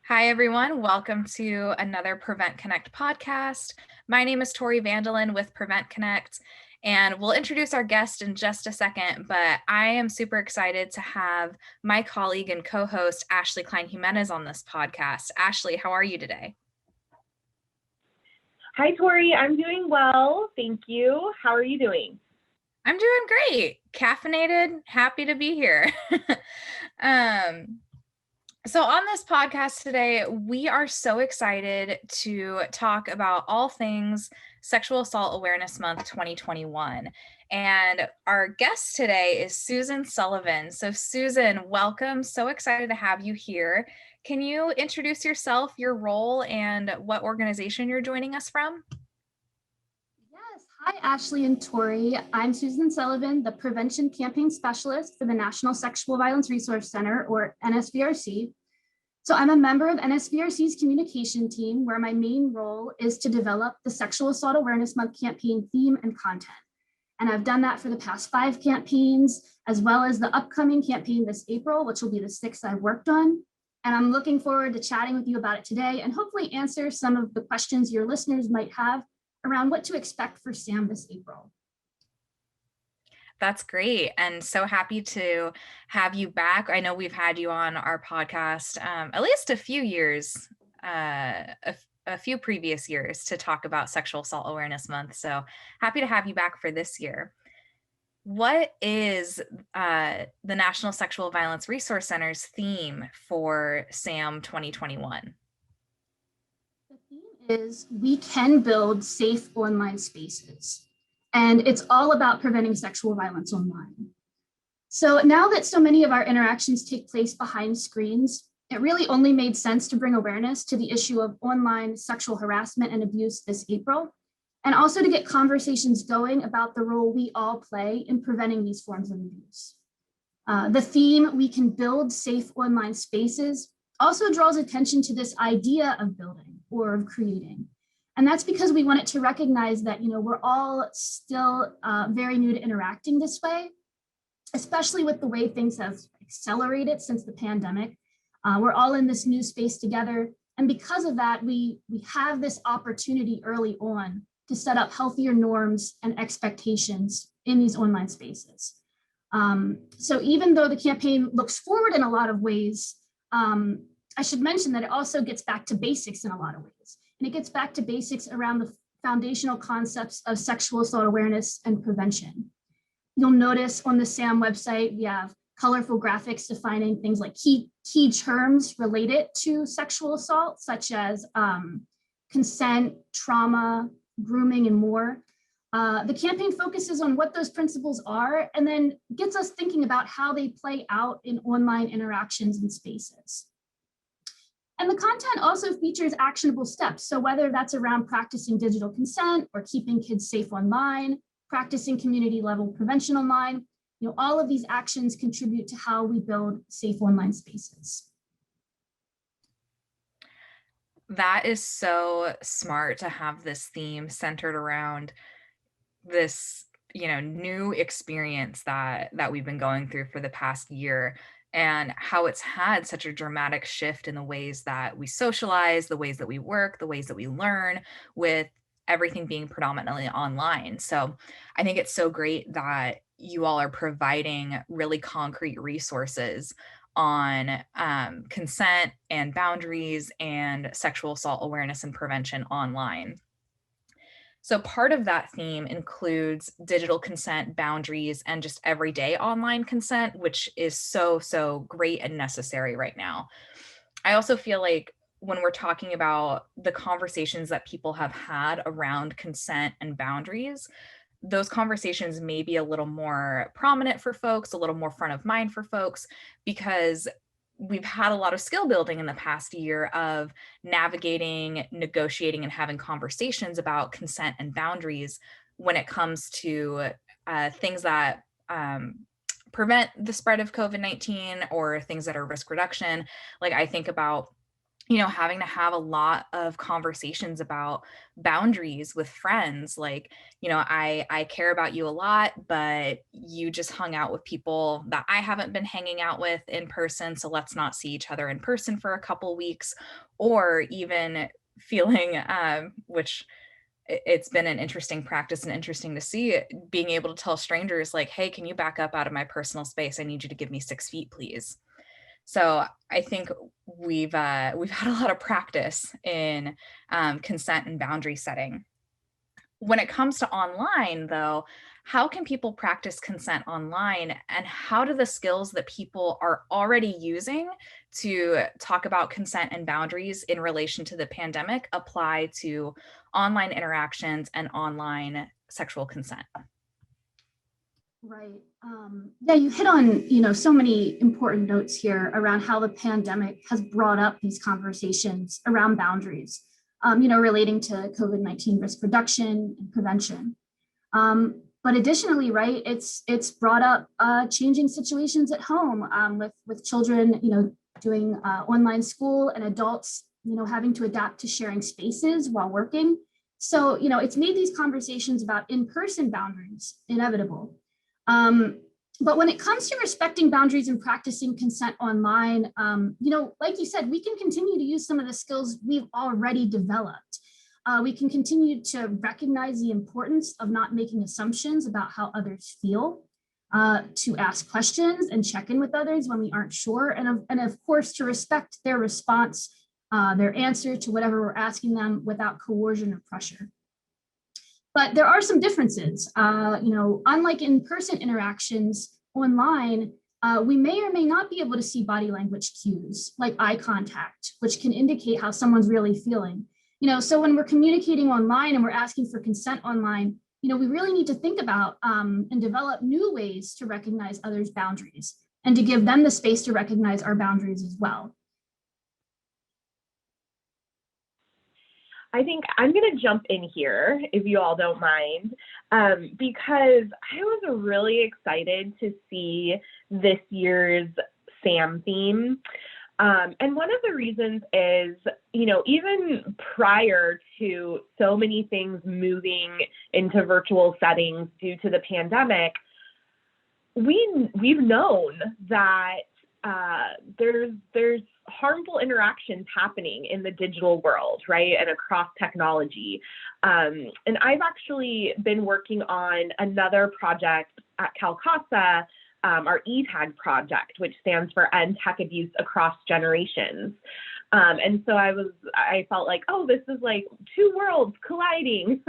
Hi, everyone. Welcome to another Prevent Connect podcast. My name is Tori Vandelin with Prevent Connect, and we'll introduce our guest in just a second. But I am super excited to have my colleague and co host, Ashley Klein Jimenez, on this podcast. Ashley, how are you today? Hi, Tori. I'm doing well. Thank you. How are you doing? I'm doing great. Caffeinated, happy to be here. um, So, on this podcast today, we are so excited to talk about all things Sexual Assault Awareness Month 2021. And our guest today is Susan Sullivan. So, Susan, welcome. So excited to have you here. Can you introduce yourself, your role, and what organization you're joining us from? Yes. Hi, Ashley and Tori. I'm Susan Sullivan, the Prevention Campaign Specialist for the National Sexual Violence Resource Center, or NSVRC. So I'm a member of NSVRC's communication team, where my main role is to develop the Sexual Assault Awareness Month campaign theme and content. And I've done that for the past 5 campaigns, as well as the upcoming campaign this April, which will be the 6th I've worked on. And I'm looking forward to chatting with you about it today and hopefully answer some of the questions your listeners might have around what to expect for SAM this April. That's great. And so happy to have you back. I know we've had you on our podcast at least a few years, a few previous years to talk about Sexual Assault Awareness Month. So happy to have you back for this year. What is the National Sexual Violence Resource Center's theme for SAM 2021? The theme is we can build safe online spaces. And it's all about preventing sexual violence online. So now that so many of our interactions take place behind screens, it really only made sense to bring awareness to the issue of online sexual harassment and abuse this April, and also to get conversations going about the role we all play in preventing these forms of abuse. The theme, we can build safe online spaces, also draws attention to this idea of building or of creating. And that's because we wanted to recognize that, we're all still very new to interacting this way, especially with the way things have accelerated since the pandemic. We're all in this new space together. And because of that, we have this opportunity early on to set up healthier norms and expectations in these online spaces. So even though the campaign looks forward in a lot of ways, I should mention that it also gets back to basics in a lot of ways. And it gets back to basics around the foundational concepts of sexual assault awareness and prevention. You'll notice on the SAM website, we have colorful graphics defining things like key terms related to sexual assault, such as consent, trauma, grooming, and more. The campaign focuses on what those principles are and then gets us thinking about how they play out in online interactions and spaces. And the content also features actionable steps. So whether that's around practicing digital consent or keeping kids safe online, practicing community level prevention online, all of these actions contribute to how we build safe online spaces. That is so smart to have this theme centered around this, new experience that we've been going through for the past year, and how it's had such a dramatic shift in the ways that we socialize, the ways that we work, the ways that we learn, with everything being predominantly online. So I think it's so great that you all are providing really concrete resources on consent and boundaries and sexual assault awareness and prevention online. So part of that theme includes digital consent, boundaries, and just everyday online consent, which is so, so great and necessary right now. I also feel like when we're talking about the conversations that people have had around consent and boundaries, those conversations may be a little more prominent for folks, a little more front of mind for folks, because we've had a lot of skill building in the past year of navigating, negotiating, and having conversations about consent and boundaries when it comes to things that prevent the spread of COVID-19 or things that are risk reduction. Like I think about having to have a lot of conversations about boundaries with friends. Like, I care about you a lot, but you just hung out with people that I haven't been hanging out with in person, so let's not see each other in person for a couple weeks. Or even feeling, which it's been an interesting practice and interesting to see being able to tell strangers like, hey, can you back up out of my personal space? I need you to give me 6 feet, please. So I think we've had a lot of practice in consent and boundary setting. When it comes to online, though, how can people practice consent online, and how do the skills that people are already using to talk about consent and boundaries in relation to the pandemic apply to online interactions and online sexual consent? Right. Yeah, you hit on, so many important notes here around how the pandemic has brought up these conversations around boundaries, relating to COVID-19 risk reduction and prevention. But additionally, right, it's brought up changing situations at home, with children, doing online school, and adults, having to adapt to sharing spaces while working. So, it's made these conversations about in-person boundaries inevitable. Um, but when it comes to respecting boundaries and practicing consent online, like you said, we can continue to use some of the skills we've already developed. We can continue to recognize the importance of not making assumptions about how others feel, to ask questions and check in with others when we aren't sure, and of course, to respect their response, their answer to whatever we're asking them without coercion or pressure. But there are some differences. Unlike in-person interactions online, we may or may not be able to see body language cues like eye contact, which can indicate how someone's really feeling. So when we're communicating online and we're asking for consent online, we really need to think about and develop new ways to recognize others' boundaries and to give them the space to recognize our boundaries as well. I think I'm going to jump in here, if you all don't mind, because I was really excited to see this year's SAM theme. And one of the reasons is, even prior to so many things moving into virtual settings due to the pandemic, we've known that there's harmful interactions happening in the digital world, right, and across technology. And I've actually been working on another project at CalCASA, our ETAG project, which stands for End Tech Abuse Across Generations. And so I felt like, oh, this is like two worlds colliding.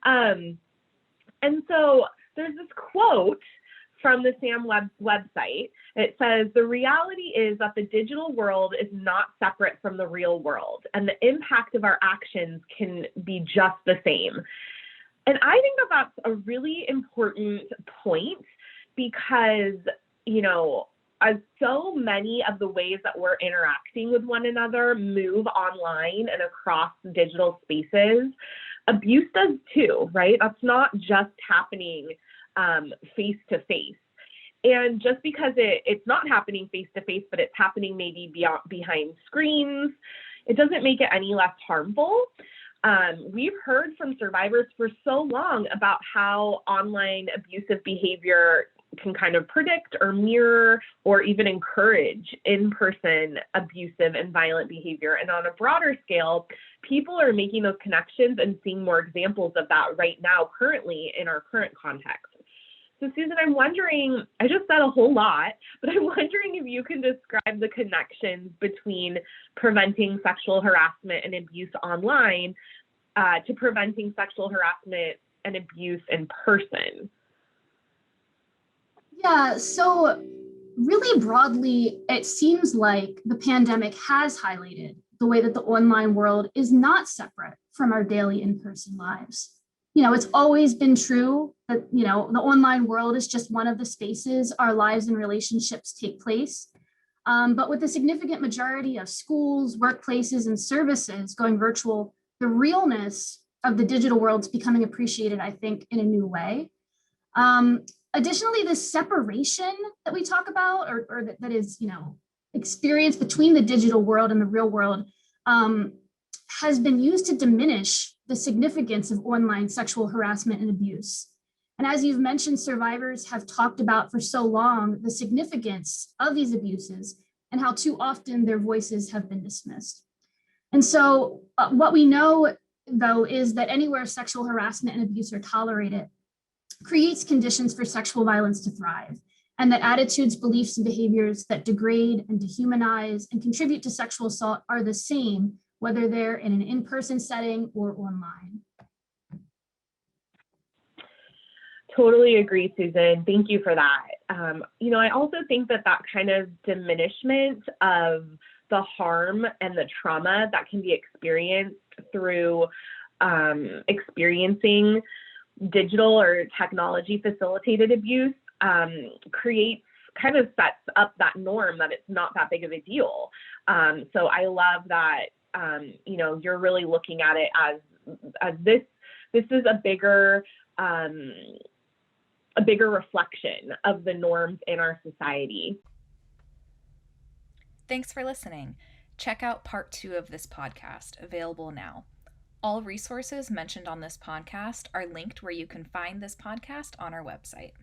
And so there's this quote from the SAM website. It says, the reality is that the digital world is not separate from the real world, and the impact of our actions can be just the same. And I think that that's a really important point because, as so many of the ways that we're interacting with one another move online and across digital spaces, abuse does too, right? That's not just happening face to face. And just because it's not happening face to face, but it's happening maybe behind screens, it doesn't make it any less harmful. We've heard from survivors for so long about how online abusive behavior can kind of predict or mirror or even encourage in-person abusive and violent behavior. And on a broader scale, people are making those connections and seeing more examples of that right now, currently in our current context. So Susan, I'm wondering, I just said a whole lot, but I'm wondering if you can describe the connections between preventing sexual harassment and abuse online to preventing sexual harassment and abuse in person. Yeah, so really broadly, it seems like the pandemic has highlighted the way that the online world is not separate from our daily in-person lives. It's always been true that, the online world is just one of the spaces our lives and relationships take place. But with the significant majority of schools, workplaces, and services going virtual, the realness of the digital world is becoming appreciated, I think, in a new way. Additionally, this separation that we talk about, or that is, experience between the digital world and the real world has been used to diminish the significance of online sexual harassment and abuse. And as you've mentioned, survivors have talked about for so long the significance of these abuses and how too often their voices have been dismissed. And so what we know, though, is that anywhere sexual harassment and abuse are tolerated creates conditions for sexual violence to thrive, and that attitudes, beliefs, and behaviors that degrade and dehumanize and contribute to sexual assault are the same, whether they're in an in-person setting or online. Totally agree, Susan. Thank you for that. I also think that kind of diminishment of the harm and the trauma that can be experienced through experiencing digital or technology facilitated abuse sets up that norm that it's not that big of a deal. So I love that, you're really looking at it as this is a bigger reflection of the norms in our society. Thanks for listening. Check out part 2 of this podcast, available now. All resources mentioned on this podcast are linked where you can find this podcast on our website.